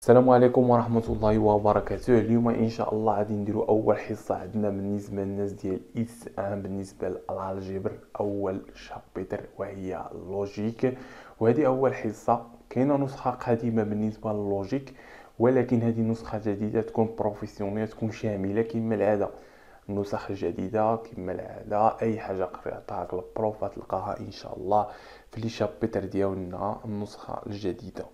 السلام عليكم ورحمة الله وبركاته. اليوم إن شاء الله غادي نديرو أول حصة عندنا بالنسبة للناس ديال إس أن بالنسبة للالجبر، أول شابتر وهي اللوجيك. وهذه أول حصة. كاينة نسخة قديمة بالنسبة للوجيك، ولكن هذه نسخة جديدة تكون بروفيسيونيل، تكون شاملة كما العادة. النسخ الجديدة كما العادة، أي حاجة قريتها البروف غتلقاها إن شاء الله في لي شابتر ديالنا النسخة الجديدة.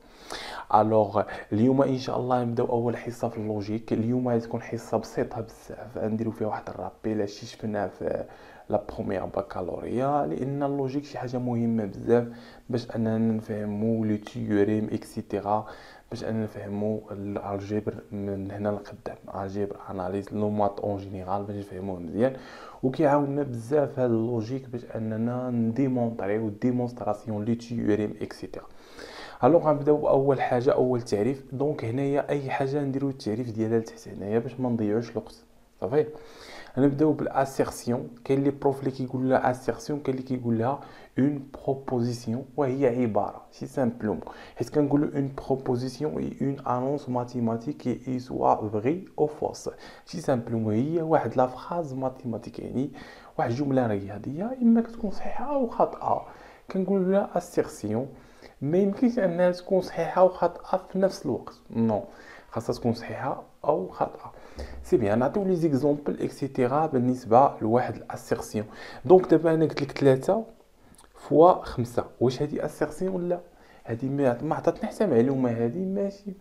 الوغ اليوم ان شاء الله نبداو اول حصه في اللوجيك. اليوم غادي تكون حصه بسيطه بزاف، غنديرو فيها واحد الرابيل هادشي شفناه في لا بروميير بكالوريا، لان اللوجيك شي حاجه مهمه بزاف باش اننا نفهمو لي تيوريم اكسيتيرا، باش اننا نفهمو الالجبر من هنا لقدام، الجبر اناليز لو مات اون جينيرال باش نفهموه مزيان. وكيعاوننا بزاف هاد اللوجيك باش اننا نديمونطريو ديمونستراسيون لي تيوريم اكسيتيرا. الوغ غنبداو باول حاجه، اول تعريف. دونك هنايا اي حاجه نديرو التعريف ديالها لتحت هنايا باش ما نضيعوش الوقت. صافي. غنبداو بالاسيرسيون. كاين لي بروف اللي كيقول لها اسيرسيون، كاين اللي كيقول لها اون بروبوزيسيون، وهي عباره سي سامبلومون. حيت كنقولوا اون بروبوزيسيون اي اون انونس ماتيماتيك كي سوا فري او فوس. سي سامبلومون هي واحد لا فراز ماتيماتيك، يعني واحد الجمله رياضيه اما كتكون صحيحه او خاطئه. كنقولوا لها اسيرسيون. ما يمكنش انها تكون صحيحه وخاطئه في نفس الوقت، نو، خاصها تكون صحيحه او خاطئه. سي بيان، نعطيو لي زيكزامبل اكسيتيرا بالنسبه لواحد الاسيرسيون. دونك دابا انا قلت لك 3 فوا 5، واش هذه اسيرسيون ولا هذه ما عطاتني حتى معلومه، هذه ماشي.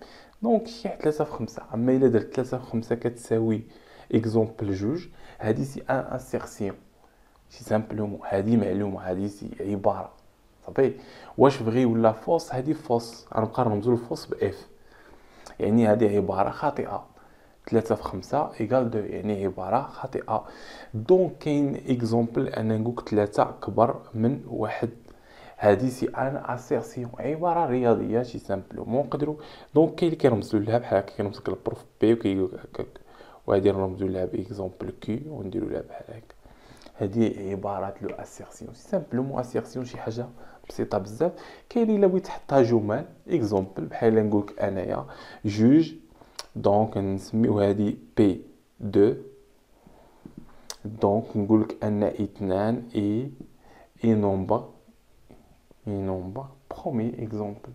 دونك شي 3 في 5. اما الا درت 3 في 5 كتساوي اكزومبل جوج، هذه سي ان اسيرسيون. سي سامبلومون هذه معلومه، هذه سي عباره. صافي. واش فغي ولا فوس؟ هذه فوس، غنبقى نرمزو لفوس باف، يعني هذه عباره خاطئه. 3 في 5 ايكال 2، يعني عباره خاطئه. دونك كاين اكزومبل انا نقولك 3 كبر من واحد، هذه سي ان اسيرسيون، عباره رياضيه سي سامبلومون نقدروا. دونك كاين اللي كيرمزوا لها بحال هكا، كيرمز لك البروف بي وكيقول هكاك، وهذه نرمزوا لها باكزومبل كي ونديروا لها بحال هكا. هذه عبارة لو اسيرسيون. سي سامبلومون اسيرسيون شي حاجة بسيطة بزاف. كاين الا بغيت تحطها جمل اكزومبل، بحال نقولك انايا جوج، دونك نسميو هذه بي 2. دونك نقولك ان اثنان اي نومبر، برومي اكزومبل.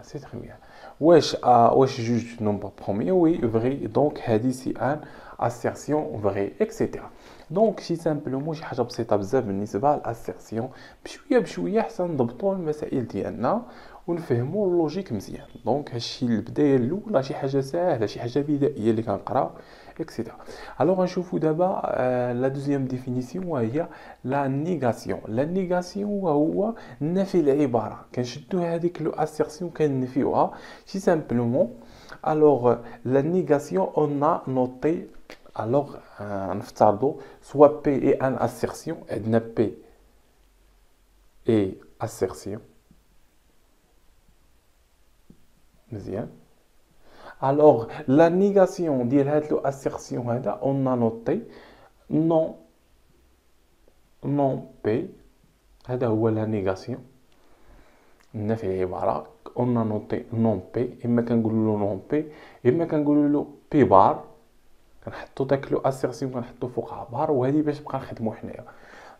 سي تري بيان. واش جوج نومبر برومي؟ وي فغي. دونك هذه سي ان اسيرسيون فغي اكسيتيرا. دونك شي سامبلومون شي حاجه بسيطه بزاف بالنسبه للاسيرسيون. بشويه بشويه حتى نضبطوا المسائل ديالنا ونفهموا اللوجيك مزيان. دونك هادشي البدايه الاولى، شي حاجه ساهله، شي حاجه بدائيه اللي كنقراو اكسيتيرا. الوغ غنشوفوا دابا لا دوزيام ديفينيسيون، وهي لا نيغاسيون. لا نيغاسيون وهو نفي العباره. كنشدو هذيك لو اسيرسيون كنفيوها سي سامبلومون. الوغ لا نيغاسيون اون ا نوتي. الوغ نفترضوا سوا بي اي ان اسيرسيون، عندنا بي اي اسيرسيون مزيان. الوغ لا نيغاسيون ديال هاد لو اسيرسيون هذا اون ا نوتي نون، نون بي. هذا هو لا نيغاسيون، نفي العباره. اون نوتي نون بي، اما كنقولوا له نون بي، اما كنقولوا له بي بار. كنحطوا داك لو اسيرسيون كنحطوا فوقها بار، وهذه باش نبقى نخدموا حنايا.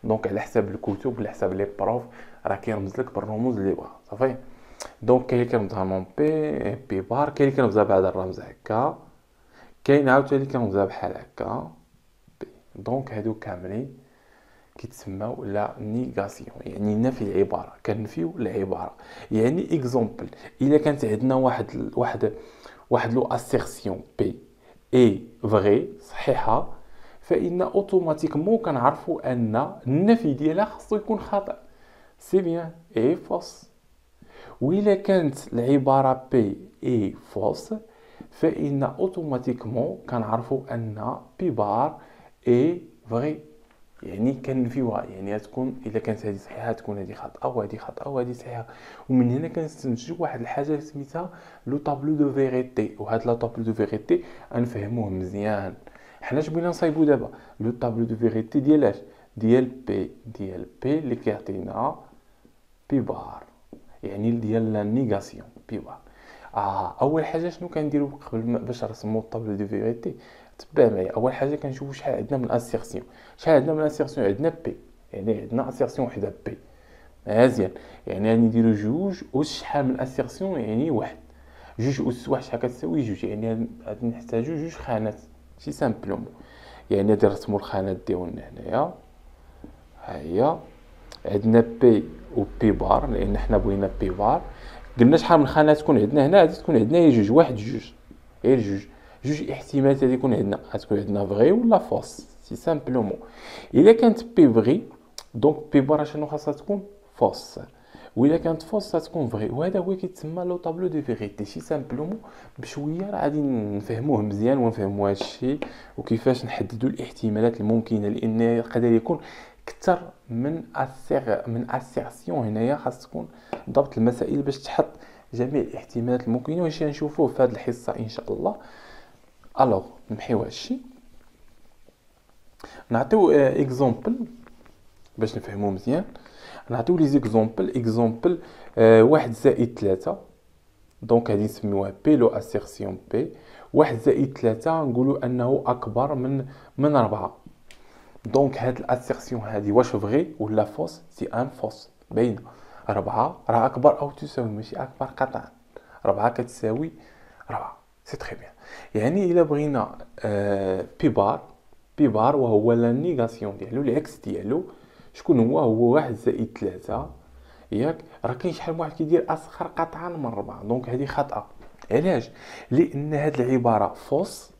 دونك على حساب الكتب، على حساب لي بروف، راه كيرمز لك بالرموز اللي بغا. صافي. دونك كاين اللي كيرمزها نون بي بار، كاين اللي كيرمزها بعد الرمز هكا، كاين عاوتاني اللي كيرمزها بحال هكا بي. دونك هادو كاملين كيتسماو لا نيغاسيون، يعني نفي العباره، كنفيو العباره. يعني اكزومبل، الا كانت عندنا واحد لو اسيرسيون بي اي فغي صحيحه، فان اوتوماتيكمون كنعرفوا ان النفي ديالها خاصو يكون خاطئ. سي بيان اي فوس. وإلا كانت العبارة بي اي فوس، فإن اوتوماتيكمون كنعرفوا أن بي بار اي فغي، يعني كنفيوها. يعني تكون الا كانت هذه صحيحه تكون هذه خاطئه، وهذه خاطئه، وهذه صحيحه. ومن هنا كنستنتجوا واحد الحاجه سميتها لو طابلو دو فيغيتي. وهاد لا طابلو دو فيغيتي غنفهموه مزيان. حنا اش بغينا نصايبو دابا؟ لو طابلو دو فيغيتي ديال اش؟ ديال بي اللي كيعطينا بي بار، يعني ديال لا نيغاسيون بي بار. اول حاجه شنو كنديروا قبل باش نرسموا الطابلو دو فيغيتي؟ تبع معايا. اول حاجه كنشوفوا شحال عندنا من اسيرسيون. شحال عندنا من اسيرسيون؟ عندنا بي، يعني عندنا اسيرسيون وحده بي. مزيان، يعني غادي نديرو جوج أس شحال من اسيرسيون، يعني واحد. جوج أس واحد شحال كتساوي جوج، يعني غادي نحتاجو جوج خانات، شي سامبلومون. يعني غادي نرسمو الخانات ديالنا هنايا. ها هي عندنا بي و بي بار، لان حنا بغينا بي بار. قلنا شحال من خانات تكون عندنا هنا؟ غادي تكون عندنا هي جوج، واحد جوج، غير جوج. جوج احتمالات غادي يكون عندنا، غتكون عندنا فغي ولا فوس، سي سامبلومون. الا كانت بي فغي، دونك بي بار شنو خاصها تكون؟ فوس. واذا كانت فوس غتكون فغي، وهذا هو كيتسمى لو طابلو دو فيغيتي. شي سامبلومون بشويه راه غادي نفهموه مزيان ونفهموا هذا الشيء وكيفاش نحددوا الاحتمالات الممكنه، لان يقدر يكون اكثر من اسيرسيون. هنايا خاص تكون ضبط المسائل باش تحط جميع الاحتمالات الممكنه، وهادشي غنشوفوه في هذه الحصه ان شاء الله. الوغ نمحيو هادشي، نعطيو اكزومبل باش نفهمو مزيان. نعطيو لي اكزومبل. واحد زائد 3، دونك غادي نسميوها بي لو اسيرسيون بي. واحد زائد 3 نقولوا انه اكبر من 4. دونك هاد الاسيرسيون هادي واش فغي ولا فوس؟ سي ان فوس، باينه. 4 راه اكبر او تساوي، ماشي اكبر قطعا. 4 كتساوي 4، سي تري بيان. يعني الا بغينا بي بار وهو لا نيغاسيون ديالو، العكس ديالو شكون هو؟ هو 1 زائد 3. ياك راه كاين شحال من واحد كيدير اصغر قطعا من 4، دونك هذه خطأ. علاش؟ لان هاد العباره فوس،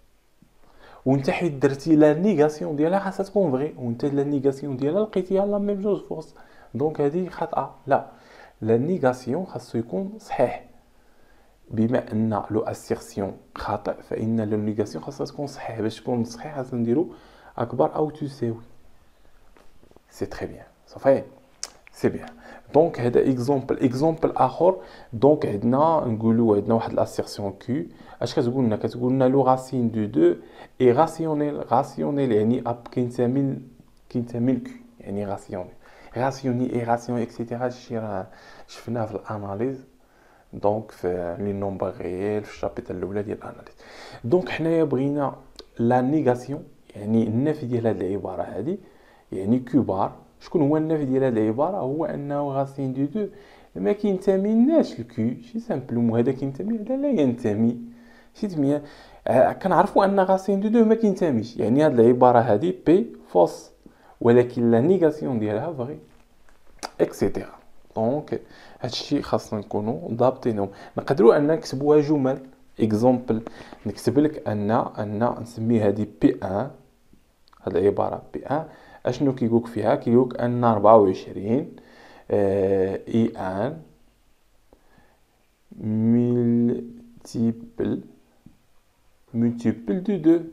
وانت حيت درتي لا نيغاسيون ديالها خاصها تكون فغي، وانت لا نيغاسيون ديالها لقيتيها لا ميم جوج فوس، دونك هذه خطأ. لا، لا نيغاسيون خاصو يكون صحيح. بما ان لو اسيرسيون خاطئ، فان لو نيغاسيون خاصها تكون صحيح. باش تكون صحيح خاصنا نديرو اكبر او تساوي. سي تري بيان، صافي، سي بيان. دونك هذا اكزومبل اخر. دونك عندنا نقولوا عندنا واحد لاسيرسيون كيو. اش كتقول لنا؟ كتقول لنا لو راسين دو 2 اي راسيونيل يعني كينتمي لكيو، يعني راسيوني اي راسيون اكسيتيرا. هادشي راه شفناه في الاناليز، دونك في لي نومبر ريال في الشابيتر الاولى ديال الاناليز. دونك حنايا بغينا لا نيغاسيون، يعني النفي ديال هذه العباره هذه، يعني كيو بار. شكون هو النفي ديال هذه العباره؟ هو انه غاسين دو 2 ما كينتميناش لكيو. شي سامبلومون هذا كينتمي، هذا لا ينتمي. شي تمية كنعرفوا ان غاسين دو 2 ما كينتميش، يعني هذه العباره هذه بي فوس، ولكن لا نيغاسيون ديالها فغي، اكسيتيرا. دونك هادشي خاصنا نكونوا ضابطينهم. نقدروا ان نكتبوها جمل. اكزومبل نكتب لك ان نسمي هذه بي 1، هاد العباره بي 1 اشنو كيقولك فيها؟ كيقولك ان 24 اي ان ملتيبل دو 2.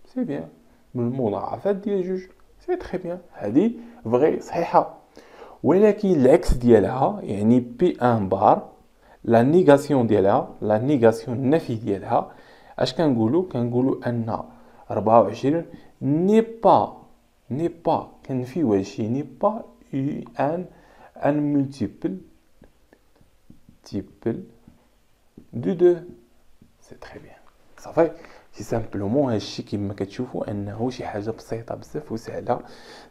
سي بيان، من المضاعفات ديال جوج. سي تري بيان، هذه فغي صحيحه. ولكن العكس ديالها، يعني بي 1 بار، لا نيغاسيون ديالها، لا نيغاسيون النفي ديالها، اش كنقولوا ان 24 ني با كنفيو هادشي، ني با ان ملتيبل دو 2. سي تري بيان، صافي. سي سامبلومون هادشي كما كتشوفوا انه شي حاجه بسيطه بزاف وسهله.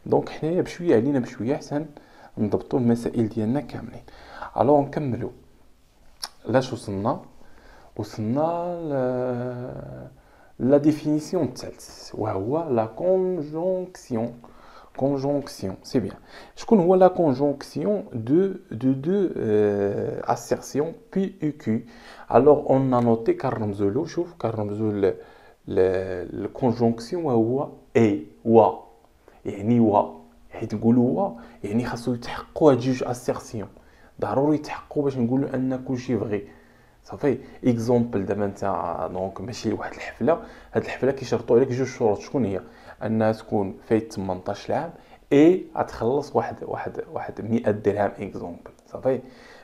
دونك حنايا بشويه علينا بشويه حتى نضبطوا المسائل ديالنا كاملين. الو نكملوا. لاش وصلنا لا ديفينيسيون الثالث، وهو لا كونجونكسيون. سي بيان. شكون هو لا كونجونكسيون دو اسيرسيون بي او كيو؟ الوغ اون نوتي كنرمزوا له. شوف كنرمزوا الكونجونكسيون وهو اي يعني حيت نقولوا يعني خاصو يتحققوا هاد جوج اسيرسيون، ضروري يتحققوا باش نقولوا ان كلشي فغي. صافي. اكزومبل دابا انت دونك ماشي واحد الحفله، هاد الحفله كيشرطوا عليك جوج شروط. شكون هي؟ انها تكون فايت 18 عام اي غتخلص واحد 100 درهم اكزومبل. صافي.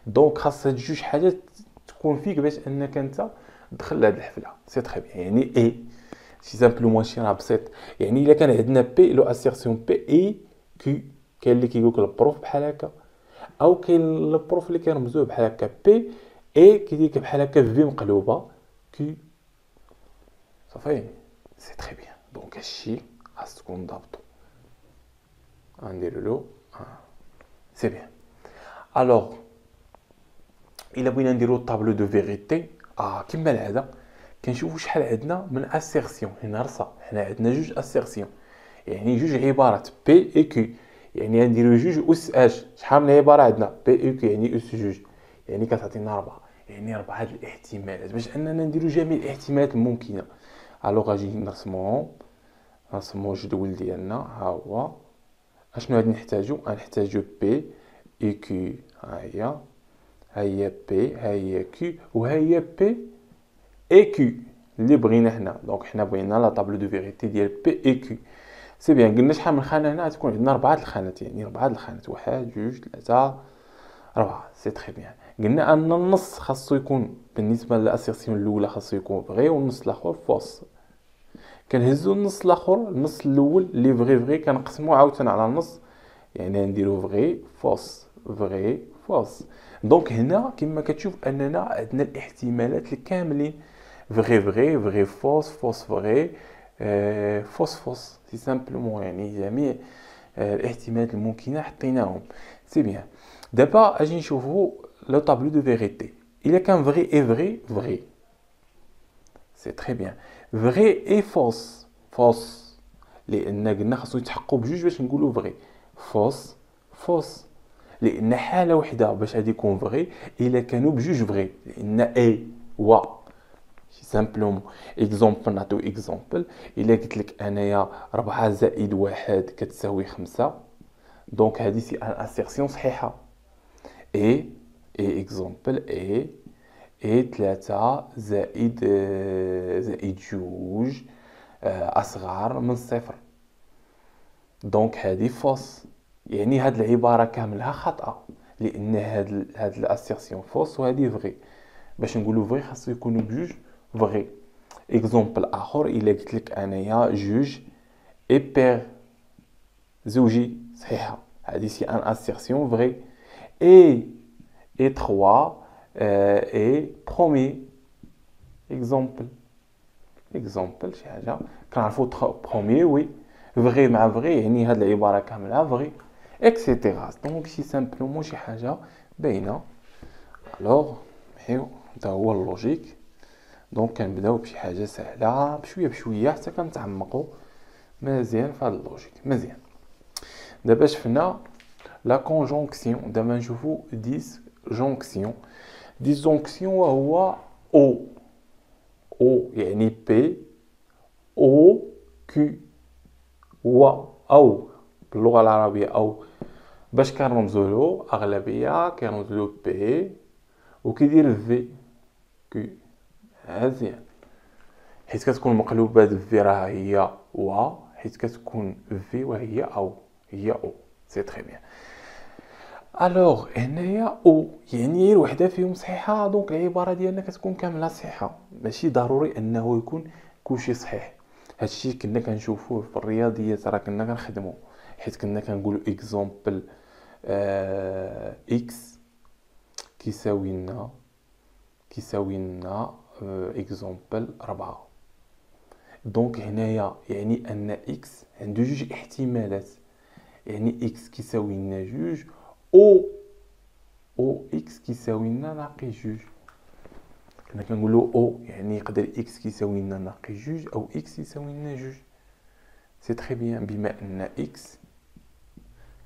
دونك خاص هاد جوج حاجات تكون فيك باش انك انت تدخل لهاد الحفله. سي تري بيان، يعني اي سي سامبلومون شي راه بسيط. يعني الا كان عندنا بي لو اسيرسيون بي اي كي، كاين اللي كيقولك البروف بحال هكا، او كاين البروف اللي كيرمزوه بحال هكا بي اي كيدير بحال هكا في مقلوبه كي صافي. سي تري بيان. دونك هادشي خاص تكون ضابطو. غنديرو له سي بيان. الوغ الا بغينا نديرو طابلو دو فيغيتي كيما العاده كنشوفو شحال عندنا من اسيرسيون. هنا رصا حنا عندنا جوج اسيرسيون، يعني جوج عبارات بي اي كيو، يعني غنديرو جوج اس اش. شحال من عباره عندنا بي اي كيو يعني اس جوج، يعني كتعطينا 4، يعني 4 هاد الاحتمالات باش اننا نديرو جميع الاحتمالات الممكنه. الوغ غادي نرسمو الجدول ديالنا. ها هو اشنو غادي نحتاجو بي اي كيو، ها هي بي، ها هي كيو، وها هي بي اي كيو اللي بغينا حنا. دونك حنا بغينا لا طابلو دو فيغيتي ديال بي اي كيو. سي بيان. قلنا شحال من خانه هنا غتكون عندنا 4 الخانات، يعني 4 الخانات، 1 2 3 4. سي تري بيان. قلنا ان النص خاصو يكون بالنسبه للاسيرسيون الاولى خاصو يكون فغي والنص الاخر فوس. كنهزو النص الاخر، النص الاول اللي فغي كنقسموه عاوتاني على النص، يعني نديرو فغي فوس فغي فوس. دونك هنا كما كتشوف اننا عندنا الاحتمالات الكاملين، فغي فوس فوس فغي فوس فوس. سي سامبلومون يعني جميع الاحتمالات الممكنه حطيناهم. سي بيان. دابا اجي نشوفو لو طابلو دو فيغيتي. الا كان فغي اي فغي سي تري بيان. فغي اي فوس فوس، لان قلنا خاصو يتحققوا بجوج باش نقولوا فغي. فوس فوس، لان حاله وحده باش غادي يكون فغي الا كانوا بجوج فغي، لان اي و سامبلومون. اكزومبل، نعطيو اكزومبل. الا قلت لك انايا 4 زائد 1 كتساوي 5، دونك هذه سي ان اسيرسيون صحيحه. اي اكزومبل اي 3 زائد جوج اصغر من صفر، دونك هذه فوس. يعني هاد العباره كاملها خطأ، لان هاد الاسيرسيون فوس وهذه فغي. باش نقولوا فغي خاصو يكونوا بجوج فغي. اكزومبل اخر، الا قلت لك انايا جوج اي بير زوجي صحيحه، هذه سي ان اسيرسيون فغي. اي 3 اي برومي. اكزومبل شي حاجه كنعرفوا برومي وي فغي مع فغي، يعني هاد العباره كامله فغي اكسيتيرا. دونك سي سامبلومون شي حاجه باينه. الوغ نحيو هذا هو اللوجيك. دونك كنبداو بشي حاجه سهله بشويه بشويه حتى كنتعمقوا مزيان في هاد اللوجيك. مزيان. دابا شفنا لا كونجونكسيون، دابا نشوفوا ديسجونكسيون. ديسجونكسيون وهو او يعني بي او كيو و او باللغه العربيه او باش كنرمزوا له اغلبيه كيرمزوا له بي وكيدير في كيو. مزيان. حيت كتكون مقلوبه في راه هي و، حيت كتكون في وهي او هي او. سي تري بيان. الوغ هنايا او يعني غير وحده فيهم صحيحه، دونك العباره ديالنا كتكون كامله صحيحه. ماشي ضروري انه يكون كلشي صحيح. هادشي كنا كنشوفوه في الرياضيات، راه كنا كنخدمو، حيت كنا كنقولوا اكزومبل اكس كيساوي لنا اكزومبل 4. دونك هنايا يعني ان اكس عنده جوج احتمالات، يعني اكس كيساوي لنا جوج او اكس كيساوي لنا ناقي جوج. كنا كنقولوا او يعني يقدر اكس كيساوي لنا ناقي جوج او اكس يساوي لنا جوج. سي تري بيان. بما ان اكس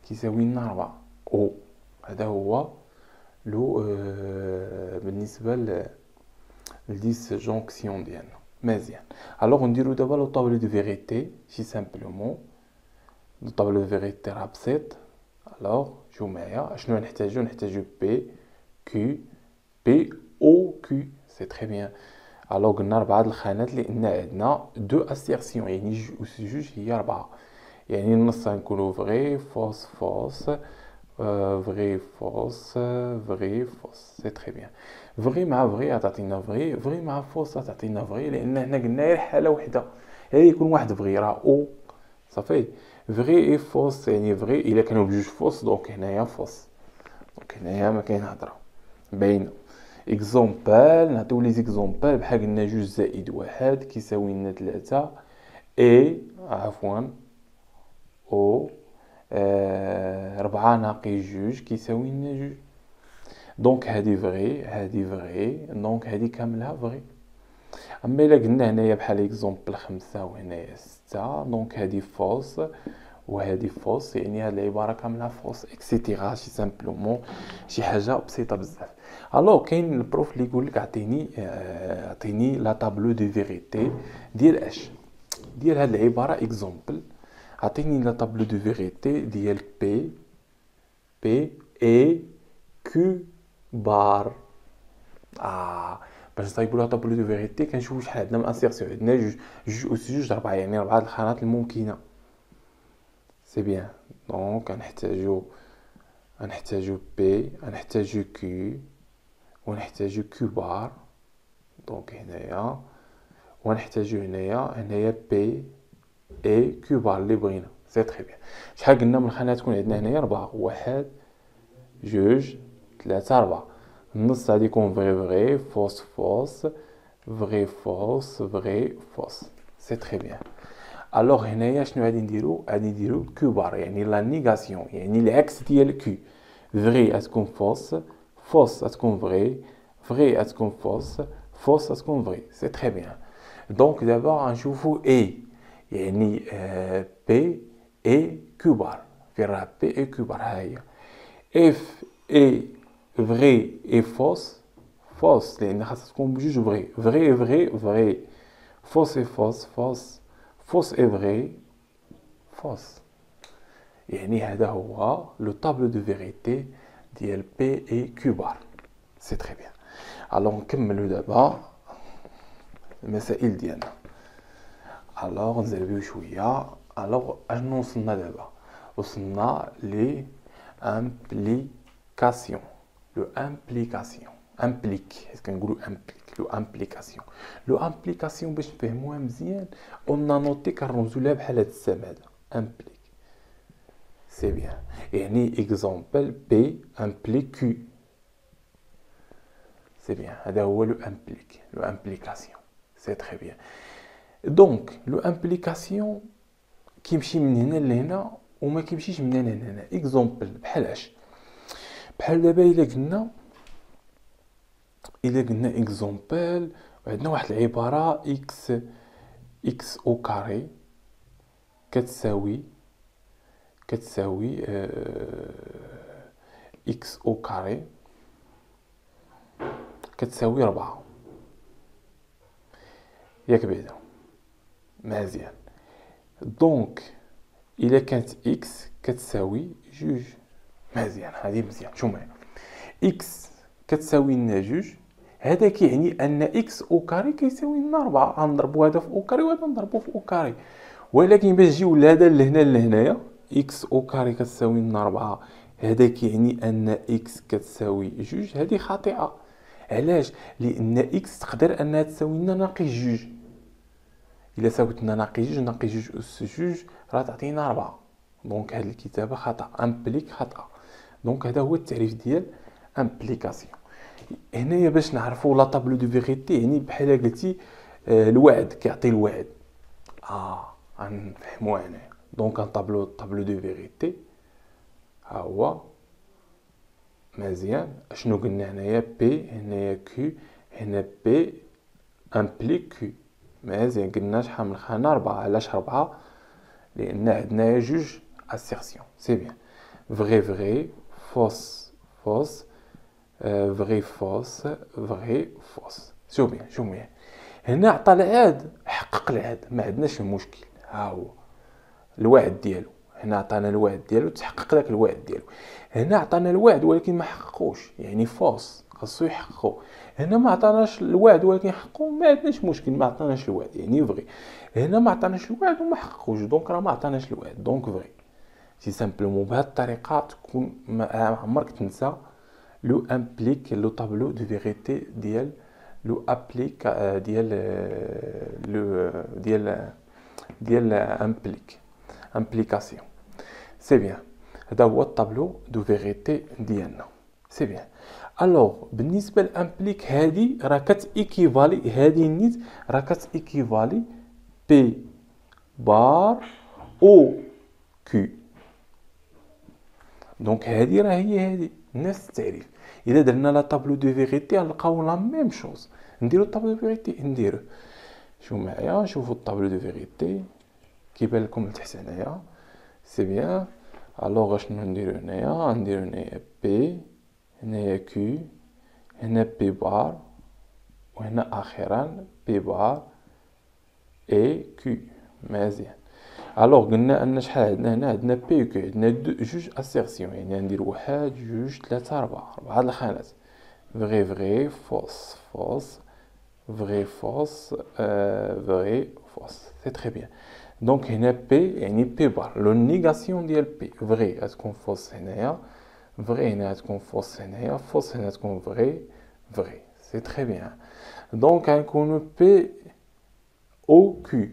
كيساوي لنا 4 او، هذا هو لو بالنسبه للديسجونكسيون ديالنا. مزيان. الوغ نديرو دابا لو طابلو دو فيغيتي سي سامبلومون. لو طابلو دو فيغيتي راه بسيط. الوغ شوفوا معايا اشنو نحتاجو بي كيو بي او كيو. سي تري بيان. الوغ قلنا 4 الخانات لان عندنا دو اسيرسيون، يعني جوج اس جوج هي 4، يعني النص غنكونو فغي فوس فوس فغي فوس فغي فوس. سي تري بيان. فغي مع فغي تعطينا فغي، فغي مع فوس تعطينا فغي، لان هنا قلنا غير حاله وحده، يعني يكون واحد فغي راه او صافي. فغي اي فوس يعني فغي الا كانوا بجوج فوس، دونك هنايا فوس، دونك هنايا ما كاين هضره باينه. اكزومبل نعطيو لي زيكزومبل بحال قلنا 2 زائد 1 كيساوي لنا 3 اي عفوا او 4 ناقص 2 كيساوي لنا 2. دونك هادي فغي دونك هادي كاملها فغي. اما الا قلنا هنايا بحال اكزومبل 5 وهنايا 6 دونك هادي فوس وهادي فوس، يعني هاد العباره كاملها فوس اكسيتيرا. شي سامبلومون شي حاجه بسيطه بزاف. الو كاين البروف اللي يقول لك اعطيني لا طابلو دو فيريتي ديال اش، ديال هاد العباره اكزومبل. اعطيني لا طابلو دو فيريتي ديال بي اي كيو بار. باش نصايبوا لها طابلو دو فيريتي كنشوفوا شحال عندنا من اسيرسيون. عندنا جوج اس جوج 4، يعني 4 الخانات الممكنه. سي بيان. دونك غنحتاجو بي، غنحتاجو كيو، ونحتاجو كيو بار. دونك هنايا ونحتاجو هنايا بي اي كيو بار اللي بغينا. سي تري بيان. شحال قلنا من الخانات تكون عندنا هنايا 4؟ 1 2 3 4. النص غادي يكون فغي فوس فوس فغي فوس فغي فوس. سي تري بيان. الوغ هنايا شنو غادي نديرو؟ غادي نديرو كيو بار، يعني لا نيغاسيون، يعني العكس ديال كيو. فغي غتكون فوس، فوس غتكون فغي، فغي غتكون فوس، فوس غتكون فغي. سي تري بيان. دونك دابا غنشوفو اي، يعني بي اي كيو بار. فين راه بي اي كيو بار؟ ها هي. اف اي فغي اي فوس، فوس لان خاصها تكون بجوج فغي، فغي فغي فغي، فوس اي فوس فوس، فوس اي فغي فوس. يعني هذا هو لو طابلو دو فيريتي ديال بي اي كيو بار. سي تري بيان. الوغ نكملو دابا المسائل ديالنا. الوغ نزربيو شويه. الوغ اشنو وصلنا دابا؟ وصلنا لي امبليكاسيون. لو امبليكاسيون امبليك، حيت كنقولوا امبليك. لو امبليكاسيون، لو امبليكاسيون باش نفهموها مزيان قلنا نوتي كنرمزو لها بحال هاد السهم هذا امبليك. سي بيان. يعني اكزومبل بي امبليك كيو. سي بيان. هذا هو لو امبليك، لو امبليكاسيون. سي تري بيان. دونك لو امبليكاسيون كيمشي من هنا لهنا وما كيمشيش من هنا لهنا. اكزومبل بحال اش؟ بحال دابا الا قلنا اكزومبل وعندنا واحد العباره اكس او كاري كتساوي اكس او كاري كتساوي 4. ياك بعدا مزيان. دونك الا كانت اكس كتساوي 2 مزيان. هذه مزيان. شو معايا؟ اكس كتساوي لنا 2، هذا كيعني ان اكس او كاري كيساوي لنا 4. غنضربو هذا في او كاري وهذا نضربو في او كاري. ولكن باش نجيو لهذا لهنا لهنايا اكس او كاري كتساوي لنا 4، هذا كيعني ان اكس كتساوي 2. هذه خاطئه. علاش؟ لان اكس تقدر انها تساوي لنا ناقص 2. الا ساوت لنا ناقص 2 ناقص 2 اس 2 راه تعطينا 4. دونك هذه الكتابه خطا. امبليك خطا. دونك هذا هو التعريف ديال امبليكاسيون. هنايا باش نعرفوا لا طابلو دو فيغيتي، يعني بحال قلتي الوعد كيعطي الوعد. غنفهموها هنايا. دونك طابلو دو فيغيتي ها هو مزيان. شنو قلنا هنايا؟ بي هنايا كيو، هنا بي امبليك كيو. مزيان. قلنا شحال من خانه؟ 4. علاش 4؟ لان عندنا جوج اسيرسيون. سي بيان. فغي فغي فوس فوس فغي فوس فغي فوس. شو بيان. هنا عطى العاد، حقق العاد، ما عندناش المشكل. ها هو الوعد ديالو. هنا عطانا الوعد ديالو، تحقق داك الوعد ديالو. هنا عطانا الوعد ولكن ما حققوش، يعني فوس، خاصو يحققو. هنا ما عطاناش الوعد ولكن حققو، ما عندناش مشكل، ما عطاناش الوعد، يعني فغي. هنا ما عطاناش الوعد وما حققوش، دونك راه ما عطاناش الوعد، دونك فغي. سي سامبلومون بهذه الطريقه تكون ما عمرك تنسى لو امبليك لو طابلو دو فيغيتي ديال لو ابليك ديال امبليك امبليكاسيون. سي بيان. هذا هو الطابلو دو فيغيتي ديالنا. سي بيان. الوغ بالنسبه لامبليك هادي راه ايكيفالي، هادي نيت راه ايكيفالي بي بار او كيو. دونك هادي راه هي هادي نفس التعريف. اذا درنا لا طابلو دو فيغيتي غنلقاو لا ميم شوز. نديرو طابلو دو فيغيتي، نديرو شوفوا معايا، نشوفوا الطابلو دو فيغيتي كيبان لكم لتحت هنايا. سي بيان. الوغ شنو نديرو هنايا؟ نديرو هنايا بي، هنايا كيو، هنا بي بار، وهنا اخيرا بي بار اي كيو. مزيان. الوغ قلنا ان شحال عندنا هنا؟ عندنا بي و كيو، عندنا جوج اسيرسيون، يعني ندير واحد جوج ثلاثة ربعة الخانات. فغي فغي فوس فوس فغي فوس فغي فوس. سي تري بيان. دونك هنا بي يعني بي بار، لو نيغاسيون ديال بي. فغي غتكون فوس هنايا، فغي هنا غتكون فوس هنايا، فوس هنا تكون فغي فغي. سي تري بيان. دونك غنكونو بي او كيو،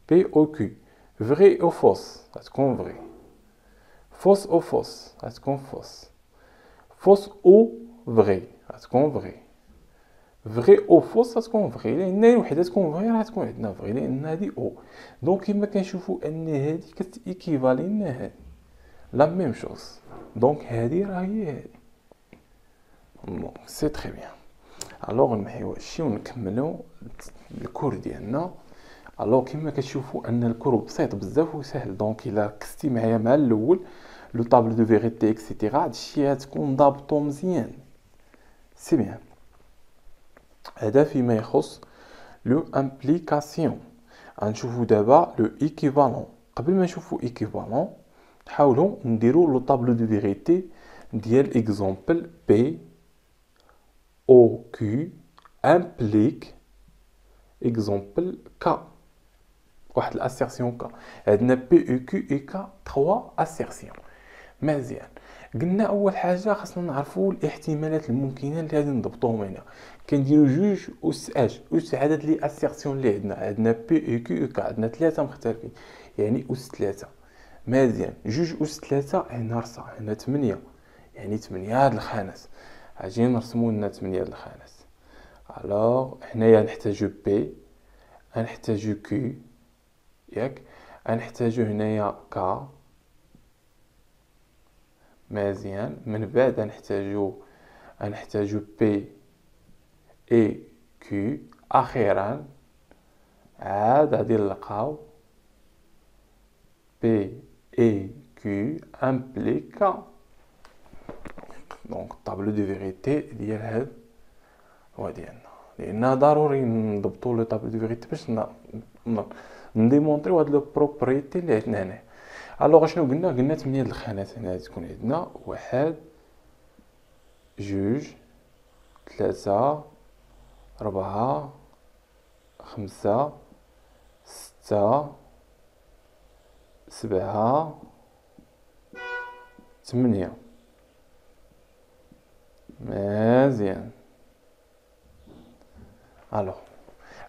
بي او كيو. فغي او فوس غتكون فغي، فوس او فوس غتكون فوس، فوس او فغي غتكون فغي، فغي او فوس غتكون فغي. لان الوحده تكون فغي راه تكون عندنا فغي لان هادي او. دونك كيما كنشوفوا ان هادي ايكيفالي لنا هادي لا ميم شوز. دونك هادي راه هي هادي. دونك سي تري بيان. الوغ نمحيو هادشي ونكملو الكور ديالنا. الوغ كيما كتشوفوا ان الكور بسيط بزاف وسهل. دونك الا ركزتي معايا مع الاول لو طابلو دو فيغيتي اكسيتيرا، هادشي غتكون ضابطو مزيان. سي بيان. هذا فيما يخص لو امبليكاسيون. غنشوفو دابا لو ايكيفالون. قبل ما نشوفو ايكيفالون نحاولو نديرو لو طابلو دو فيغيتي ديال اكزومبل بي او كيو امبليك اكزومبل كا. واحد الاسيرسيون كا. عندنا بي او كيو اي كا 3 اسيرسيون. مزيان. قلنا اول حاجه خاصنا نعرفوا الاحتمالات الممكنه اللي غادي نضبطوهم هنا. كنديروا جوج اس اش، اس عدد لي اسيرسيون اللي عندنا بي او كيو كا، عندنا ثلاثه مختلفين يعني اس 3. مزيان. جوج اس 3 هنا رصا، هنا 8 يعني 8 هاد الخانات. اجي نرسموا لنا 8 هاد الخانات. الوغ هنايا نحتاجو بي، غنحتاجو كيو ياك، غنحتاجو هنايا كا. مزيان. من بعد غنحتاجو بي اي كيو. اخيرا عاد غادي نلقاو بي اي كيو امبليكا. دونك الطابلو دو فيغيتي ديال هاد هو ديالنا، لان ضروري نضبطو لو طابلو دو فيغيتي باش نديمونطريو هاد لو بروبريتي اللي عندنا هنا. الوغ شنو قلنا 8 د الخانات هنا تكون عندنا. واحد جوج ثلاثة ربعة خمسة ستة سبعة 8. مزيان. الوغ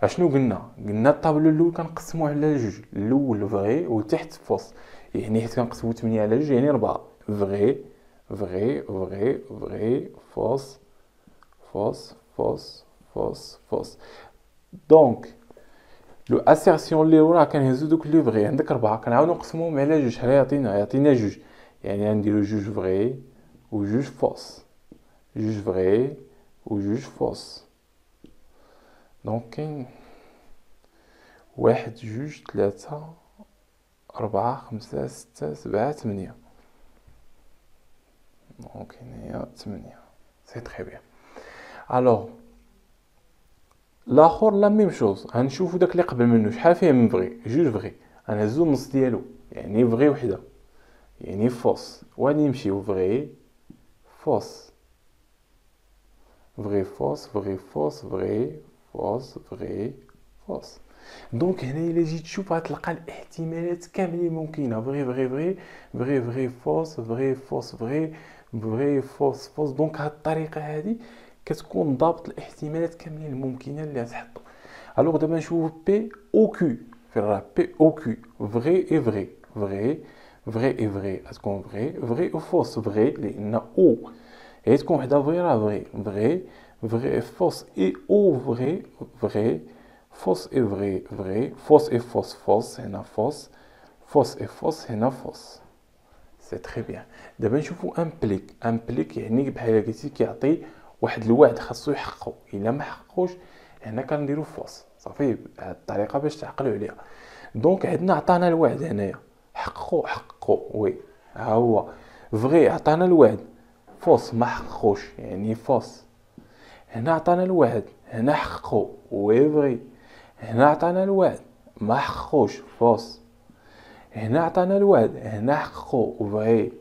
اشنو قلنا الطابلو الاول كنقسموه على جوج، الاول فغي وتحت فوس، يعني حيت كنقسمو 8 على جوج يعني 4. فغي فغي فغي فغي فوس فوس فوس فوس فوس. دونك لو اسيرسيون اللي وراه كنهزو دوك لي فغي، عندك 4 كنعاودو نقسموهم على جوج. شحال يعطينا جوج، يعني غنديرو جوج فغي وجوج فوس، جوج فغي وجوج فوس. دونك كاين واحد جوج ثلاثة ربعة خمسة ستة سبعة 8. دونك هنايا 8. سي تري بيان. الوغ الاخر لا ميم شوز. غنشوفو داك اللي قبل منه شحال فيه من فغي، جوج فغي غنهزو النص ديالو يعني فغي وحده يعني فوس، وغادي نمشيو فغي فوس فغي فوس فغي فوس فغي فوس فغي فوس. دونك هنا الا جيت تشوف غتلقى الاحتمالات كاملين ممكنه. فغي فغي فغي فغي فغي فوس فغي فوس فغي فغي فوس فوس. دونك هاد الطريقه هادي كتكون ضابط الاحتمالات كاملين الممكنه اللي غتحطو. الوغ دابا نشوفو بي او كيو. فين راه بي او كيو فغي اي فغي فغي فغي اي فغي غتكون فغي فغي او فوس فغي لان او هي تكون وحده فغي راه فغي فوس اي او فغي فوس اي فغي فوس اي فوس هنا فوس اي فوس هنا فوس. سي تري بيان. دابا نشوفو امبليك يعني بحال قلتي كيعطي واحد الوعد خاصو يحققو، الا ما حققوش هنا كنديرو فوس. صافي بهاد الطريقه باش تعقلوا عليها. دونك عندنا عطانا الوعد هنايا، حققو وي ها هو فغي عطانا الوعد، فوس ما حققوش يعني فوس. هنا عطانا الوعد هنا حققو وي فغي. هنا عطانا الوعد ما حققوش فوس. هنا عطانا الوعد هنا حققو فغي.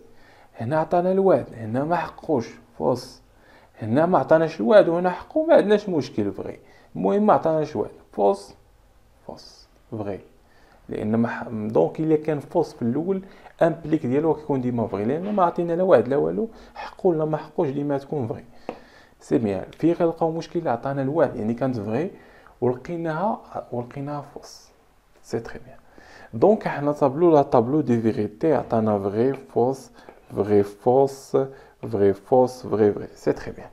هنا عطانا الوعد هنا ما حققوش فوس. هنا ما عطاناش الوعد وهنا حققو ما عندناش مشكل فغي. المهم ما عطاناش الوعد فوس فغي. لان ما دونك الا كان فوس في الاول امبليك ديالو كيكون ديما فغي، لان ما عطينا لا وعد لا والو، حقو ولا ما حقوش ديما تكون فغي. سي بيان. فين غنلقاو مشكل عطانا الوعد يعني كانت فغي ولقيناها فوس. سي تري بيان. دونك حنا لا طابلو دو فيريتي عطانا فغي فوس فغي فوس فغي فوس فغي. سي تري بيان.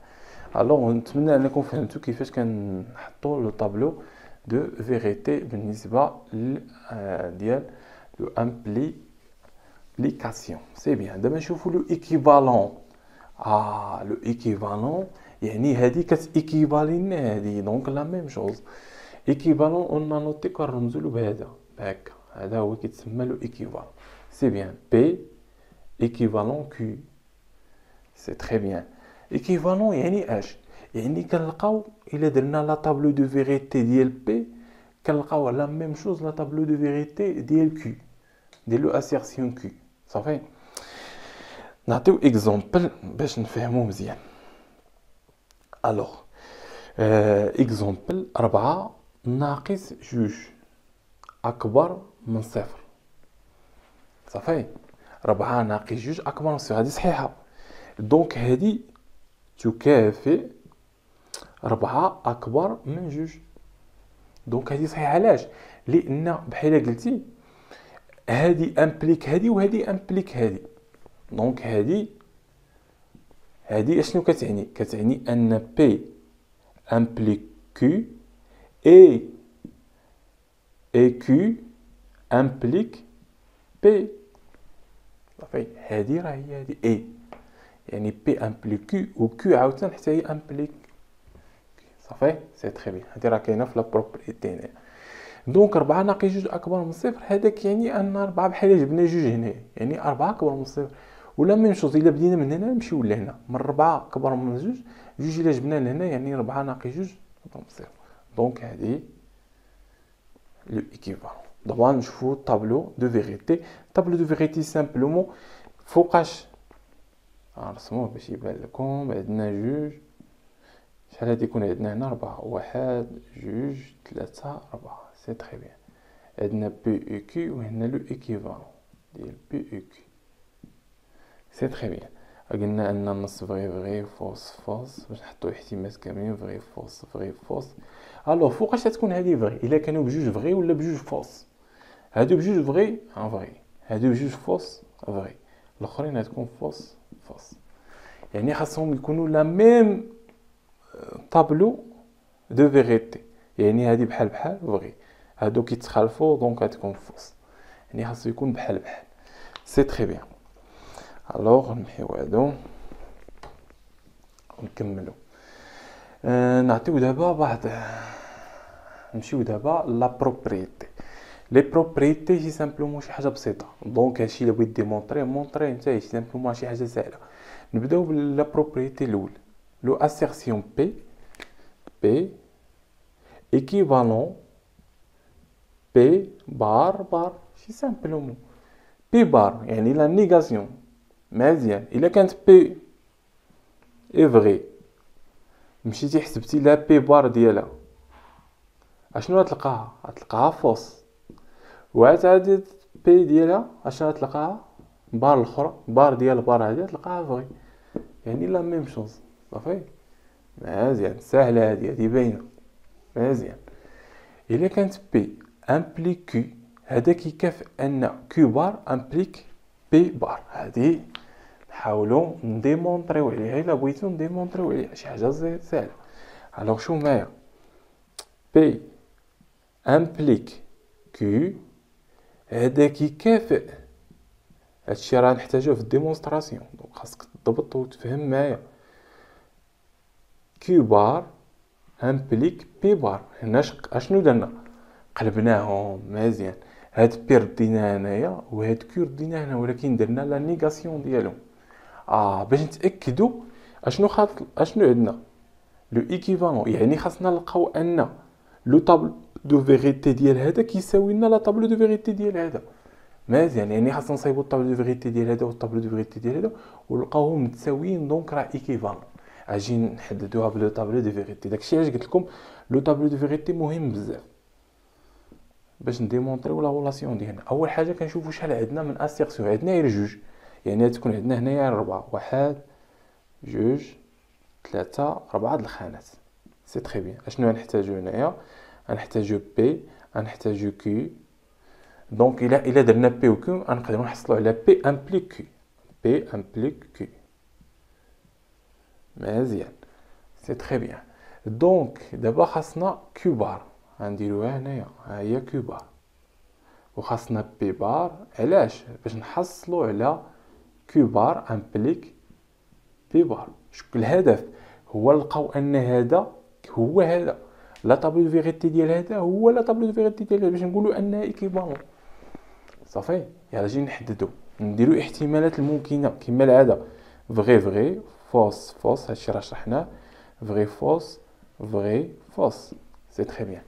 الوغ نتمنى انكم فهمتوا كيفاش كنحطوا لو طابلو دو فيريتي بالنسبه ديال لو امبليكاسيون. سي بيان. دابا نشوفوا لو ايكيفالون. لو ايكيفالون يعني هادي كتيكيفالي لنا هادي، دونك لا ميم شوز. ايكيفالون قلنا نوتي كنرمزوا له بهذا هكا، هذا هو كيتسمى لو ايكيفالون. سي بيان. بي ايكيفالون كيو. سي تري بيان. ايكيفالون يعني اش؟ يعني كنلقاو الا درنا لا طابلو دو فيريتي ديال بي كنلقاو لا ميم شوز لا طابلو دو فيريتي ديال كيو، ديال لو اسيرسيون كيو. صافي. نعطيو اكزومبل باش نفهمو مزيان. الوغ اكزومبل 4 ناقص جوج اكبر من صفر. صافي. 4 ناقص جوج اكبر من صفر، هذه صحيحه. دونك هذه تكافئ 4 اكبر من جوج. دونك هذه صحيحه. علاش؟ لان بحال قلتي هذه امبليك هذه وهذه امبليك هذه. دونك هذه اشنو كتعني؟ كتعني ان بي امبليك كيو اي كيو امبليك بي. صافي. هذه راه هي هذه اي، يعني بي امبليك كيو وكيو عاوتاني حتى هي امبليك. صافي. سي تري بيان. هذه راه كاينه في لا بروبريتي هنا. دونك 4 ناقص جوج اكبر من صفر، هذاك يعني ان 4 بحال جبنا جوج هنا، يعني 4 اكبر من صفر. ولا ميم شوز الا بدينا من هنا نمشيو لهنا، من 4 اكبر من جوج، جوج الا جبنا لهنا يعني 4 ناقص جوج اكبر من صفر. دونك هذه لو ايكيفالون. دابا نشوفو طابلو دو فيريتي. طابلو دو فيريتي سامبلومون فوقاش نرسموه باش يبان لكم. عندنا جوج، شحال هادي يكون عندنا هنا 4، 1 2 3 4. سي تري بيان. عندنا بي او كيو وهنا لو ايكيفالون ديال بي او كيو. سي تري بيان. قلنا ان النص فغي فوس باش نحطو احتمالات كاملين فغي فوس. الوغ فوقاش تكون هادي فغي؟ الا كانوا بجوج فغي ولا بجوج فوس؟ هادو بجوج فغي فغي، هادو بجوج فوس فغي، الاخرين غتكون فوس. يعني خاصهم يكونوا لا ميم طابلو دو فيريتي، يعني هادي بحال فغي، هادو كيتخالفوا دونك غتكون فوس، يعني خاصو يكون بحال. سي تري بيان. الوغ نمحيو هادو ونكملو. نعطيو دابا نمشيو دابا لا بروبريتي. لي بروبريتي سي سامبلومون شي حاجه بسيطه. دونك هادشي اللي بغيت ديمونطري نتايا سي سامبلومون شي حاجه سهله. نبداو بلا بروبريتي الاول، لو اسيرسيون بي équivalent بي بار شي سامبلومون بي بار يعني لا نيغاسيون. مزيان. الا كانت بي اي فغي مشيتي حسبتي لا بي بار ديالها اشنو غتلقاها فوس. وعاد بي ديالها اشنو غتلقاها بار الاخرى، بار ديال بار هادي تلقاها فغي، يعني لا ميم شوز. صافي. مزيان. ساهله هادي باينه. مزيان. الا كانت بي امبليك كيو هذا كيكافئ ان كيو بار امبليك بي بار. هذه نحاولوا نديمونطريو عليها. الا بغيتو نديمونطريو عليها شي حاجه ساهله. الوغ شوف معايا، بي امبليك كيو، هذا كيكافئ. هادشي راه نحتاجوه في الديمونستراسيون، دونك خاصك تضبط وتفهم معايا. كيو بار امبليك بي بار. هنا اشنو درنا؟ قلبناهم مزيان. هاد بي رديناها هنايا وهاد كيو رديناها هنا، ولكن درنا لا نيغاسيون ديالهم. باش نتاكدوا اشنو عندنا لو ايكيفالون، يعني خاصنا نلقاو ان لو طابلو دو فيغيتي ديال هذا كيساوي لنا لا طابلو دو فيغيتي ديال هذا. مزيان، يعني خاصنا نصايبوا الطابلو دو فيغيتي ديال هذا والطابلو دو فيغيتي ديال هذا ونلقاوهم متساويين، دونك راه ايكيفالون. اجي نحددوها بلو طابلو دو فيغيتي. داكشي علاش قلت لكم لو طابلو دو فيغيتي مهم بزاف باش نديمونطريو لا ريلاسيون ديالنا. اول حاجه كنشوفوا شحال عندنا من اسيرسيون. عندنا غير جوج، يعني تكون عندنا هنايا 4، 1 2 3 4 د الخانات. سي تري بيان. اشنو غنحتاجو هنايا؟ غنحتاجو بي، غنحتاجو كيو. دونك الا درنا بي و كيو غنقدروا نحصلوا على بي امبليك كيو. بي امبليك كيو. مزيان، سي تري بيان. دونك دابا خاصنا كيو بار، غنديروها هنايا، ها هي كيو بار. وخاصنا بي بار. علاش؟ باش نحصلوا على كيو بار امبليك بي بار. شكون الهدف؟ هو نلقاو ان هذا هو هذا، لا طابلو دو فيغيتي ديال هذا هو لا طابلو دو فيغيتي ديال هذا، باش نقولوا انها ايكيفالون. صافي، يلا جي نحددو، نديرو احتمالات الممكنه كما العاده. فغي فغي، فوس فوس، هادشي راه شرحناه. فغي فوس، فغي فوس. سي تري بيان.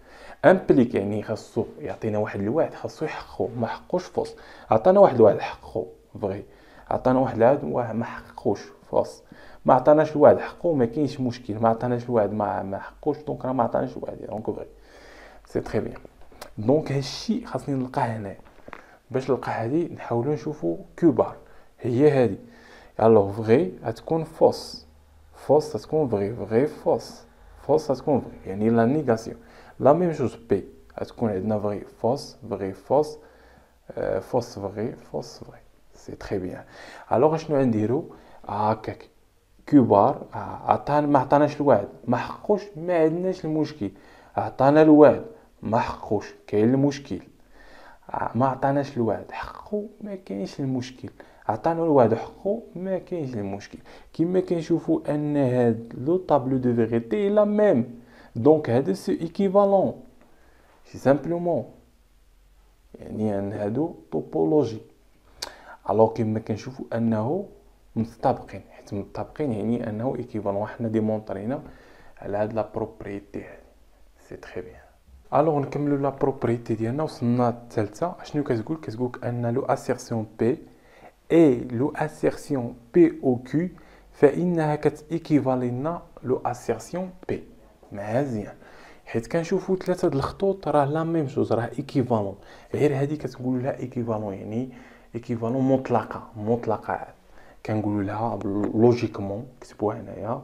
امبليك يعني خاصو يعطينا واحد الوعد خاصو يحققو، ما حققوش فوس. عطانا واحد الوعد حققو، فغي. عطانا واحد الوعد ما حققوش، فوس. ما عطاناش الوعد حقو، ما كاينش مشكل. ما عطاناش الوعد ما حقوش، دونك راه ما عطاناش الوعد، دونك فغي. سي تري بيان. دونك هادشي خاصني نلقاه هنايا. باش نلقى هادي نحاولوا نشوفوا كيو بار هي هادي. الوغ فغي غتكون فوس، فوس غتكون فغي، فغي فوس، فوس غتكون فغي، يعني لا نيغاسيون. لا ميم جوج بي غتكون عندنا فغي فوس، فغي فوس، فوس فغي، فوس فغي. سي تري بيان. الوغ شنو غنديرو؟ هكاك كيو بار عطانا، ما عطاناش الوعد ما حقوش، ما عندناش المشكل. عطانا الوعد ما حقوش، كاين المشكل. ما عطاناش الوعد حقو، ما كاينش المشكل. عطانا الوعد حقو، ما كاينش المشكل. كما كنشوفوا ان هاد لو طابلو دو فيغيتي لا ميم، دونك هادو سو ايكيفالون سي سامبلومون، يعني ان هادو توبولوجي. الوغ كما كنشوفوا انه متطابقين، حيت متطابقين يعني انه ايكيفالون. حنا ديمونطرينا على هاد لا بروبريتي هادي. سي تري بيان. الوغ نكملوا لا بروبريتي ديالنا. وصلنا الثالثه. شنو كتقولك ان لو اسيرسيون بي اي لو اسيرسيون بي او كيو فانها كتيكيفالي لنا لو اسيرسيون بي. مزيان، حيت كنشوفوا ثلاثه د الخطوط راه لا ميم جوج، راه ايكيفالون. غير هذه كتقولوا لها ايكيفالون، يعني ايكيفالون مطلقه، مطلقه. كنقولوا لها لوجيكمون، كتبوها هنايا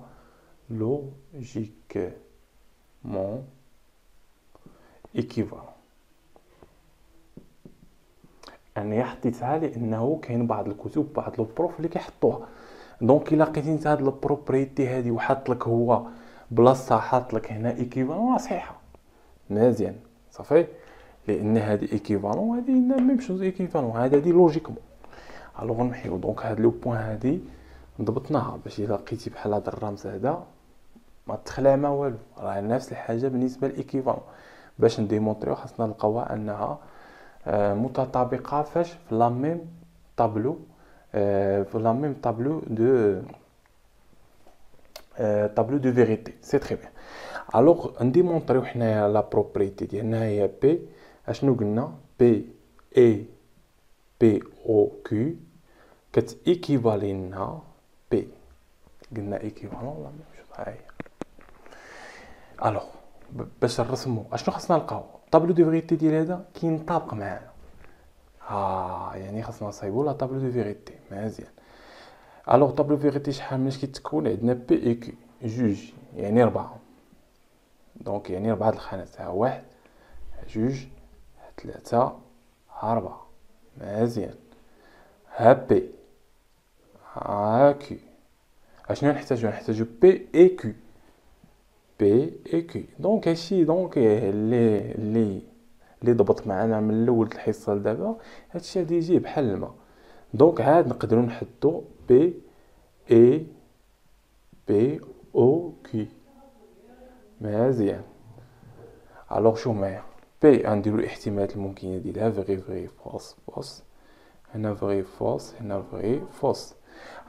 لوجيكمون ايكيفالون. انا حطيتها لانه كاين بعض الكتب، بعض لو بروف اللي كيحطوها. دونك الا لقيتي انت هاد البروبريتي هادي وحاط لك هو بلاصه، حاط لك هنا ايكيفالون، راه صحيحه. مزيان، صافي. لان هادي ايكيفالون، هادي ميم شوز ايكيفالون، هادي لوجيكمون. الوغ نمحيو دونك هاد لو بوين هادي ضبطناها، باش الا لقيتي بحال هاد الرمز هذا ما تخلع ما والو، راه نفس الحاجه بالنسبه لايكيفالون. باش نديمونطريو خاصنا نلقاوها انها متطابقه فاش في لا ميم طابلو، في لا ميم طابلو دو فيغيتي. سي تري بيان. الوغ نديمونطريو حنايا لا بروبريتي ديالنا هي بي. اشنو قلنا؟ بي اي بي او كيو كتيكيفالي لنا بي. قلنا ايكيفالون لا ميم شوز. ها هي. الوغ باش نرسمو اشنو خاصنا نلقاو؟ طابلو دو فيغيتي ديال هذا كينطابق معانا. يعني خاصنا نصايبو لا طابلو دو فيغيتي. مزيان. الوغ طابلو فيغيتي شحال مناش كيتكون؟ عندنا بي اي كيو جوج، يعني 4. دونك يعني 4 د الخانات. ها 1 2 3 4. مزيان. ها بي كي. اشنو نحتاجو بي اي كيو. بي اي كيو. دونك هادشي دونك اللي ضبط معنا من الاول الحصه لدابا، هادشي غادي يجي بحال الماء. دونك عاد نقدروا نحطوا بي اي بي او كي. مزيان. الوغ شوف معايا، بي غنديروا الاحتمالات الممكنه ديالها فغي فغي فوس فوس، هنا فغي فوس، هنا فغي فوس.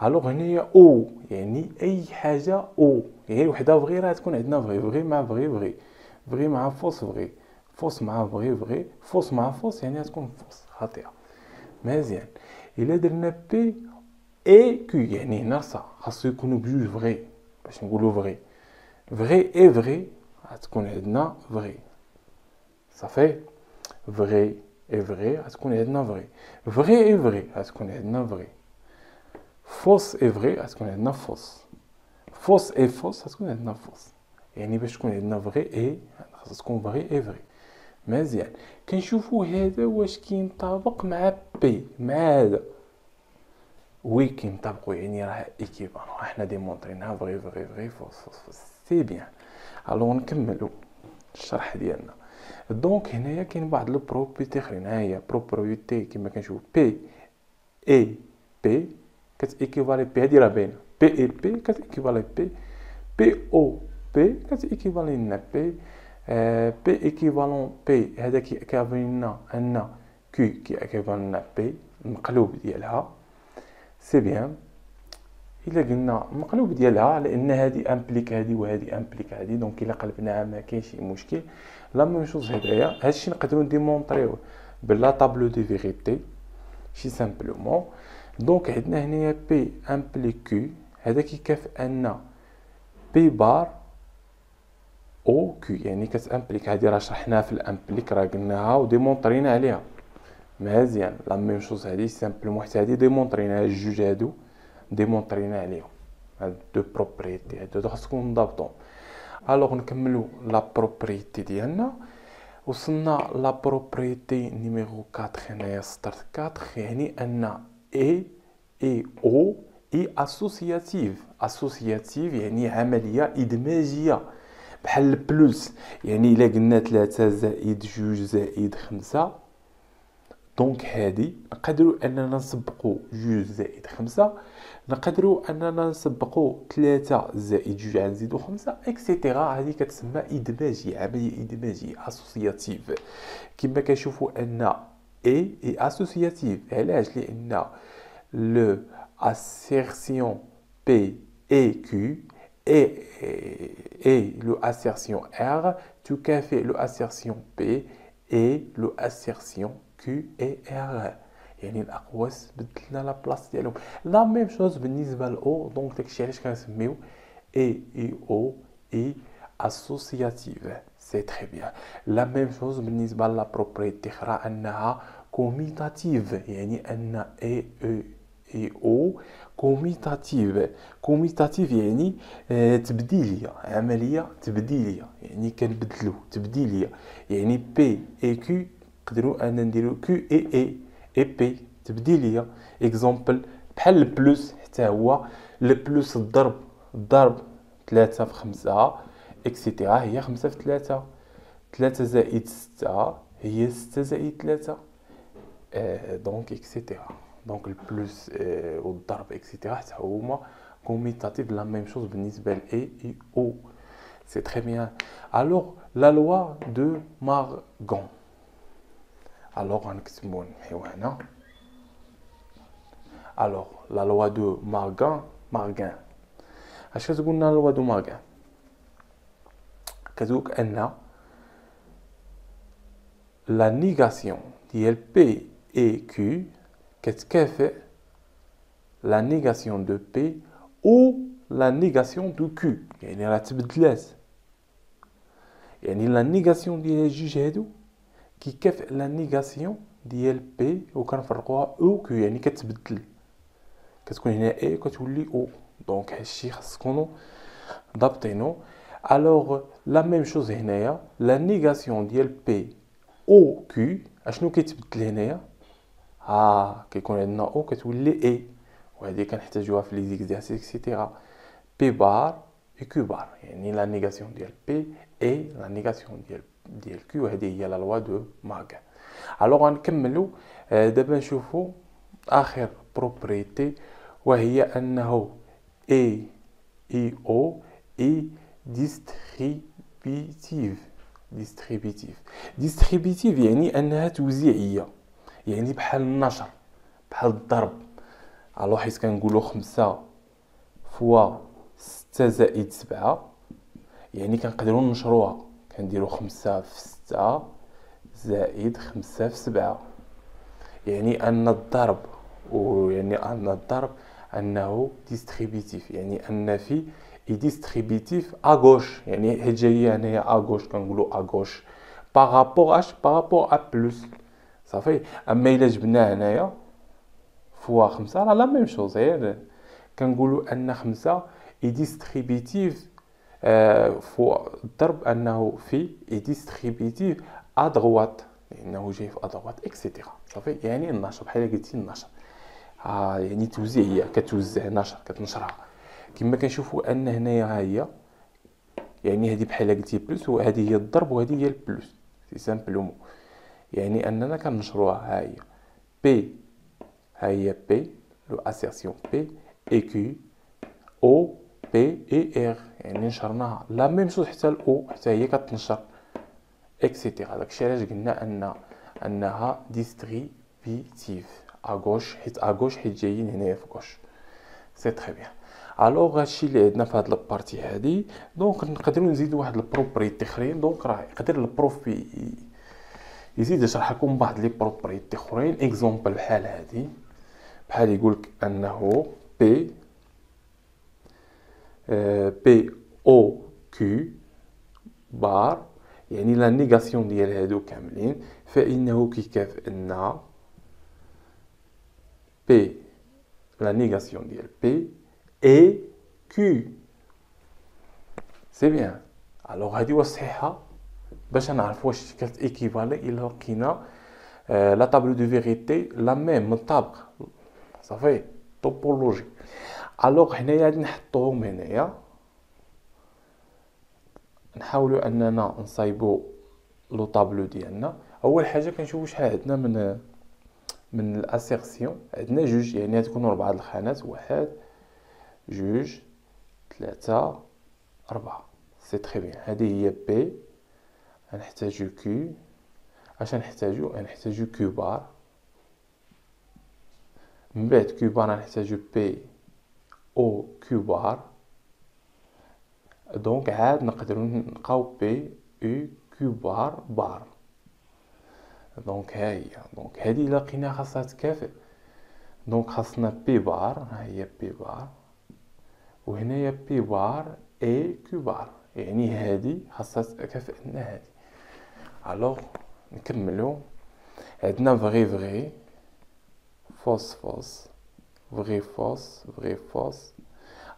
الوغ هنايا او يعني اي حاجه او، يعني وحده فغي راه تكون عندنا فغي، فغي مع فغي فغي، فغي مع فوس فغي، فوس مع فغي فغي، فوس مع فوس يعني تكون فوس خاطئه. مزيان. الا درنا بي اي كيو يعني هنا خاصو يكونوا بجوج فغي باش نقولوا فغي. فغي اي فغي غتكون عندنا فغي صافي. فغي اي فغي غتكون عندنا فغي. فغي اي فغي غتكون عندنا فغي. فوس اي فغي غتكون عندنا فوس. فوس اي فوس غتكون عندنا فوس. يعني باش تكون عندنا فغي اي خاص تكون فغي اي فغي. مزيان. كنشوفوا هذا واش كينطابق مع بي مع هذا. وي كينطابقوا يعني راه ايكيفالون، حنا ديمونطريناها فغي فغي فغي فوس فوس فوس. سي بيان. الوغ نكملوا الشرح ديالنا. دونك هنايا كاين بعض لو بروبريتي اخرين. ها هي بروبريتي كما كنشوف بي اي بي كتيكيفالي بي، هادي راه باينه. بي اي بي كتيكيفالي بي. بي او بي كتيكيفالي لنا بي. بي ايكيفالون بي هذا كيعطي لنا ان كيو كيعطي لنا بي المقلوب ديالها. سي بيان. الا قلنا المقلوب ديالها لان هذه امبليك هذه وهذه امبليك هذه، دونك الا قلبناها ما كاينش شي مشكل. لا ميم شوز هدايا. هادشي نقدروا نديمونطريوه بلا طابلو دو فيغيتي شي سامبلومون. دونك عندنا هنايا بي امبليك كيو، هذا كيكافئ ان بي بار او كيو يعني كتامبليك. هذه راه شرحناها في الامبليك، راه قلناها وديمونطرينا عليها. مزيان. لا ميم شوز هذه سامبلومون حتى هذه ديمونطرينا، الجوج هادو ديمونطرينا عليهم. هاد دو بروبريتي هادو خاصكم نضبطو. الوغ نكملو لا بروبريتي ديالنا. وصلنا لا بروبريتي نيميرو 4 هنايا سطر 4، يعني ان اي او اي اسوسياتيف. اسوسياتيف يعني عمليه ادماجيه بحال البلوس. يعني الا قلنا 3 زائد 2 زائد 5، دونك هادي نقدروا اننا نسبقوا 2 زائد 5، نقدروا اننا نسبقوا 3 زائد 2 غنزيدوا 5 اكسيتيرا. هذه كتسمى ادماجيه، عمليه ادماجيه اسوسياتيف. كما كنشوفوا ان اي اسوسياتيف. علاش؟ لان لو assertion P et Q et le assertion R تكافئ le assertion P et le assertion Q et R. يعني الاقواس بدلنا لا بلاص ديالهم. لا ميم شوز بالنسبه لاو. دونك داكشي علاش كنسميو اي او اي اسوسياتيف. سي تري بيان. لا ميم شوز بالنسبه لا بروبريتي اخرى انها كوميتاتيف، يعني ان اي او كوميتاتيف. كوميتاتيف يعني تبديليه، عمليه تبديليه، يعني كنبدلو تبديليه. يعني بي اي كيو نقدروا ان نديرو كيو اي بي تبديليه. اكزومبل بحال البلوس، حتى هو البلوس الضرب 3 في 5 اكسيتيرا هي 5 في 3. 3 زائد 6 هي 6 زائد 3. دونك اكسيتيرا. دونك البلوس والضرب اكسيتيرا حتى هما كوميتاتيف. لا ميم شوز بالنسبه ل اي او. سي تري بيان. الوغ لا لوا دو مارغون. الوغ غنكتبو نحيو هنا. الوغ لا لوا دو مارغان. اش كتقولنا لا لوا دو مارغان؟ كتقولك ان لا نيغاسيون ديال بي اي كيو كتكافئ لا نيغاسيون دو بي او لا نيغاسيون دو كيو. يعني راه تبدلات، يعني لا نيغاسيون ديال جوج هادو كيكافئ لا نيغاسيون ديال بي وكنفرقوها او كيو، يعني كتبدل، كتكون هنا اي كتولي او. دونك هادشي خاصكم ضابطينو. الوغ لا ميم شوز هنايا لا نيغاسيون ديال بي او كيو اشنو كيتبدل هنايا؟ كيكون عندنا او كتولي اي، وهذه كنحتاجوها في لي زيكزارسيس اكسيتيرا. بي بار اي كيو بار، يعني لا نيغاسيون ديال بي اي لا نيغاسيون ديال كيو، هذه هي لا لوا دو ماغ. الوغ غنكملوا دابا نشوفوا اخر بروبريتي، وهي انه اي اي او اي ديستريبيتيف يعني انها توزيعيه، يعني بحال النشر، بحال الضرب. الوغ حيت كنقولوا 5 فوا 6 زائد 7، يعني كنقدروا ننشروها، كنديروا 5 في 6 زائد 5 في 7، يعني ان الضرب، ويعني ان الضرب انه ديستريبيتيف، يعني ان في ديستريبيتيف اغوش، يعني هي جايه هنايا اغوش، كنقولوا اغوش بارابور اش بارابور ا بلس صافي. اما الا جبناه هنايا فوا 5 راه لا ميم شوز، غير كنقولوا ان 5 ديستريبيتيف فوا الضرب انه في ديستريبيتيف ادغوات، لانه جاي في ادغوات اكسيتيرا صافي. يعني النشر بحال قلتي النشر، يعني توزيعيه، كتوزع نشر، كتنشرها. كما كنشوفوا ان هنايا ها هي، يعني هذه بحال قلتي بلس، وهذه هي الضرب وهذه هي البلس، سي سامبلومون، يعني اننا كننشروها. ها هي بي، ها هي بي لو اسيرسيون بي اي كيو او بي اي ار، يعني نشرناها لا ميم شوز، حتى الاو حتى هي كتنشر اكسيتيرا. داكشي علاش قلنا انها ديستريبيتيف اغوش، حيت اغوش حيت جايين هنايا في غوش. سي تري بيان. الوغ هادشي اللي عندنا في هاد لابارتي هادي. دونك نقدروا نزيدوا واحد البروبريتي اخرين. دونك راه يقدر البروف يزيد يشرح لكم بعض لي بروبريتي اخرين، اكزومبل بحال هادي، بحال يقولك انه بي بي او كيو بار، يعني لا نيغاسيون ديال هادو كاملين، فانه كيكافئ ان بي لا نيغاسيون ديال بي اي كيو. سي بيان. الوغ هادي واش صحيحه؟ باش نعرف واش كانت ايكيفالي الى لقينا لا طابلو دو فيغيتي لا ميم مطابق صافي، توبولوجي. الوغ هنايا غادي نحطوهم هنايا، نحاولوا اننا نصايبوا لو طابلو ديالنا. اول حاجه كنشوفوا شحال عندنا من الاسيرسيون. عندنا جوج، يعني غتكونوا 4 الخانات، 1 2 3 4. سي تري بيان. هذه هي بي، غنحتاجو كيو، اش غنحتاجو كيو بار، من بعد كيو بار غنحتاجو بي او كيو بار. دونك عاد نقدروا نلقاو بي او كيو بار. دونك ها هي، دونك هذه الا لقيناها خاصها تكافئ. دونك خاصنا بي بار، ها هي بي بار، وهنايا بي بار اي كيو بار، يعني هذه خاصها تكافئ لنا هذه. الوغ نكملوا. عندنا فغي فوس فغي فوس.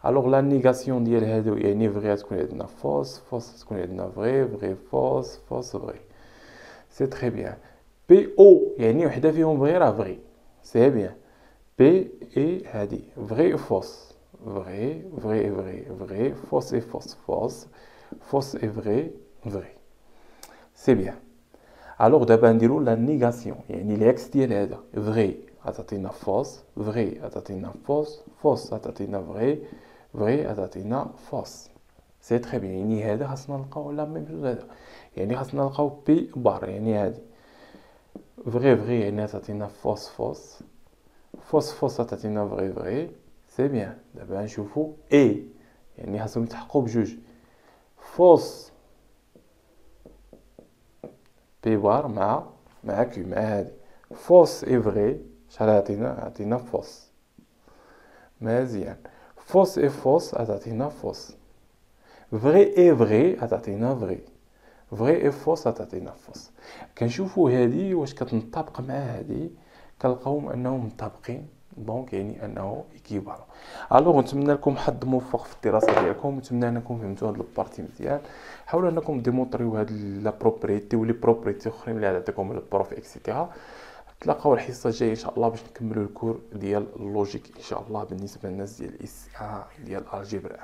الوغ لا نيغاسيون ديال هادو، يعني فغي تكون عندنا فوس تكون عندنا فغي فوس فغي. سي تري بيان. بي او يعني وحده فيهم فغي راه فغي، سي بيان. بي اي هادي فغي فوس، فغي فوس اي فوس اي فغي. سي بيان. الوغ دابا نديرو لا نيغاسيون، يعني العكس ديال هذا. فغي غتعطينا فوس، فغي غتعطينا فوس غتعطينا فغي غتعطينا فوس. سي تري بيان. يعني هذا خاصنا نلقاو لا ميم جوج، هذا يعني خاصنا نلقاو بي بار، يعني هادي فغي يعني غتعطينا فوس غتعطينا فغي. سي بيان. دابا نشوفو اي، يعني خاصهم يتحققوا بجوج. فوس بي بار مع كيو، مع هادي فوس اي فغي، شحال عطينا فوس. مزيان. فوس اي فوس غتعطينا فوس. فغي اي فغي غتعطينا فغي اي فوس غتعطينا فوس. كنشوفوا هادي واش كتنطبق مع هادي، كنلقاوهم انهم مطابقين، دونك يعني انه ايكيفالون. الوغ نتمنى لكم حظ موفق في الدراسه ديالكم، نتمنى انكم فهمتوا هاد البارتي مزيان. حاولوا انكم ديمونطريو هاد لا بروبريتي ولي بروبريتي اخرين اللي عطاكم البروف اكسيتيرا. تلاقاو الحصه الجايه ان شاء الله باش نكملوا الكور ديال اللوجيك ان شاء الله بالنسبه للناس ديال ديال الجبر.